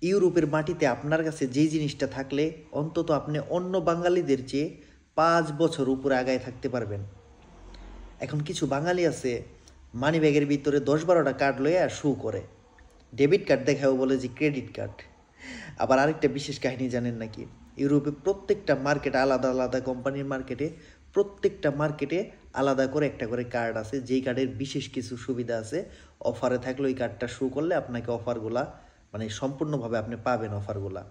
ইউরোপের মাটিতে আপনার কাছে যেই জিনিসটা থাকলে অন্তত আপনি অন্য বাঙালিদের চেয়ে 5 বছর উপরে আগায় থাকতে পারবেন। এখন কিছু বাঙালি আছে মানিব্যাগের ভিতরে 10-12টা কার্ড লইয়া শু করে, ডেবিট কার্ড দেখাও বলে যে ক্রেডিট কার্ড। আবার আরেকটা বিশেষ কাহিনী জানেন নাকি, ইউরোপে প্রত্যেকটা মার্কেট আলাদা আলাদা কোম্পানির মার্কেটে, প্রত্যেকটা মার্কেটে আলাদা করে একটা করে কার্ড আছে, যেই কার্ডের বিশেষ কিছু সুবিধা আছে। অফারে থাকলে ওই কার্ডটা শো করলে আপনাকে অফারগুলা মানে সম্পূর্ণভাবে আপনি পাবেন অফারগুলা,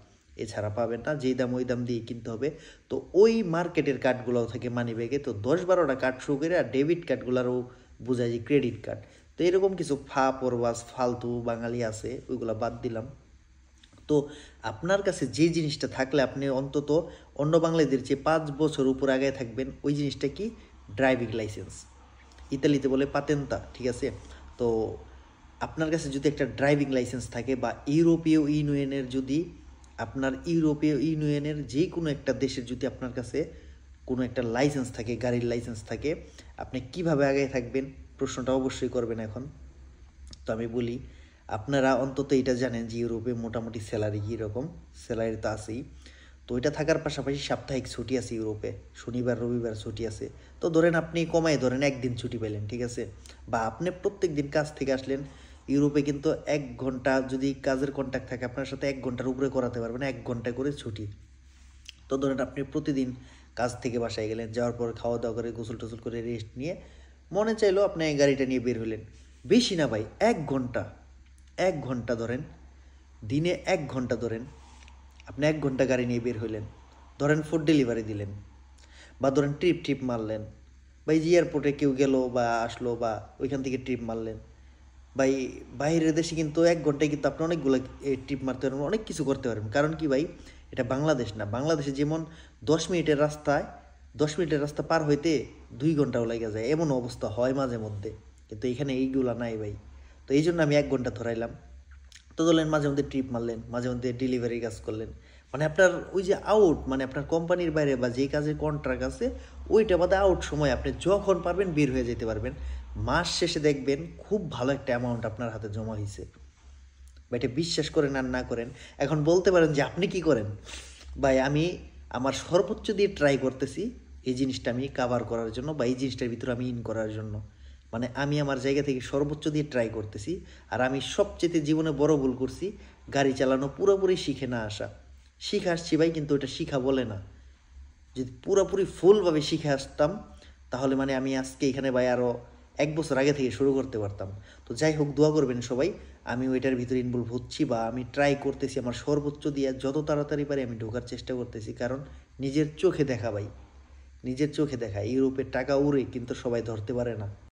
এছাড়া পাবেন না। যেই দাম ওই দাম দিয়ে কিনতে হবে। তো ওই মার্কেটের কার্ডগুলোও থাকে মানি ব্যাগে। তো 10-12টা কার্ড শো করে, আর ডেবিট কার্ডগুলোরও বোঝায় যে ক্রেডিট কার্ড। তো এরকম কিছু পরবাস ফালতু বাঙালি আছে, ওইগুলো বাদ দিলাম। তো আপনার কাছে যে জিনিসটা থাকলে আপনি অন্তত অন্য বাংলাদেশের চেয়ে 5 বছর উপর আগে থাকবেন, ওই জিনিসটা কি? Driving licence. ইতালিতে বলে পাতেন্তা, ঠিক আছে? তো আপনার কাছে যদি একটা ড্রাইভিং লাইসেন্স থাকে, বা ইউরোপীয় ইউনিয়নের যদি আপনার ইউরোপীয় ইউনিয়নের যে কোনো একটা দেশের যদি আপনার কাছে কোনো একটা লাইসেন্স থাকে, গাড়ির লাইসেন্স থাকে, আপনি কিভাবে আগে থাকবেন প্রশ্নটা অবশ্যই করবেন এখন। তো আমি বলি, আপনারা অন্তত এটা জানেন যে ইউরোপে মোটামুটি স্যালারি কীরকম। স্যালারি তো আছেই, তো এটা থাকার পাশাপাশি সাপ্তাহিক ছুটি আছে ইউরোপে, শনিবার রবিবার ছুটি আছে। তো ধরেন আপনি কমায় ধরেন একদিন ছুটি পেলেন, ঠিক আছে? বা আপনি প্রত্যেক দিন কাজ থেকে আসলেন। ইউরোপে কিন্তু 1 ঘন্টা যদি কাজের কন্ট্যাক্ট থাকে আপনার সাথে, 1 ঘন্টার উপরে করাতে পারবেন, 1 ঘন্টা করে ছুটি। তো ধরেন আপনি প্রতিদিন কাজ থেকে বাসায় গেলেন, যাওয়ার পর খাওয়া দাওয়া করে গোসল টোসল করে রেস্ট নিয়ে মনে চাইলো আপনি গাড়িটা নিয়ে বের হলেন। বেশি না ভাই, 1 ঘন্টা, 1 ঘন্টা ধরেন, দিনে 1 ঘন্টা ধরেন, আপনি 1 ঘন্টা গাড়ি নিয়ে বের হইলেন। ধরেন ফুড ডেলিভারি দিলেন, বা ধরেন ট্রিপ মারলেন, বা এই যে এয়ারপোর্টে কেউ গেল বা আসলো, বা ওইখান থেকে ট্রিপ মারলেন। ভাই বাইরের দেশে কিন্তু 1 ঘন্টায় কিন্তু আপনি অনেকগুলো ট্রিপ মারতে পারবেন, অনেক কিছু করতে পারবেন। কারণ কি ভাই, এটা বাংলাদেশ না। বাংলাদেশে যেমন 10 মিনিটের রাস্তায় 10 মিনিটের রাস্তা পার হইতে 2 ঘন্টাও লেগে যায়, এমন অবস্থা হয় মাঝে মধ্যে। কিন্তু এখানে এইগুলা নাই ভাই। তো এই জন্য আমি 1 ঘন্টা ধরাইলাম। তো ধরলেন মাঝে মধ্যে ট্রিপ মারলেন, মাঝে মধ্যে ডেলিভারি কাজ করলেন, মানে আপনার ওই যে আউট, মানে আপনার কোম্পানির বাইরে বা যেই কাজের কন্ট্রাক্ট আছে ওইটা বাদে আউট সময় আপনি যখন পারবেন বের হয়ে যেতে পারবেন। মাস শেষে দেখবেন খুব ভালো একটা অ্যামাউন্ট আপনার হাতে জমা হয়েছে। বা এটা বিশ্বাস করেন আর না করেন, এখন বলতে পারেন যে আপনি কি করেন। ভাই আমি আমার সর্বোচ্চ দিয়ে ট্রাই করতেছি এই জিনিসটা আমি কাভার করার জন্য, বা এই জিনিসটার ভিতরে আমি ইন করার জন্য। মানে আমি আমার জায়গা থেকে সর্বোচ্চ দিয়ে ট্রাই করতেছি। আর আমি সবচেয়ে জীবনে বড় ভুল করছি, গাড়ি চালানো পুরোপুরি শিখে না আসা। শিখে আসছি ভাই, কিন্তু ওটা শিখা বলে না। যদি পুরোপুরি ফুলভাবে শিখে আসতাম, তাহলে মানে আমি আজকে এখানে ভাই আরও 1 বছর আগে থেকে শুরু করতে পারতাম। তো যাই হোক, দোয়া করবেন সবাই। আমি ওইটার ভিতরে ইনভলভ হচ্ছি, বা আমি ট্রাই করতেছি আমার সর্বোচ্চ দিয়ে, যত তাড়াতাড়ি পারি আমি ঢোকার চেষ্টা করতেছি। কারণ নিজের চোখে দেখা ভাই, নিজের চোখে দেখা, ইউরোপের টাকা উড়ে কিন্তু সবাই ধরতে পারে না।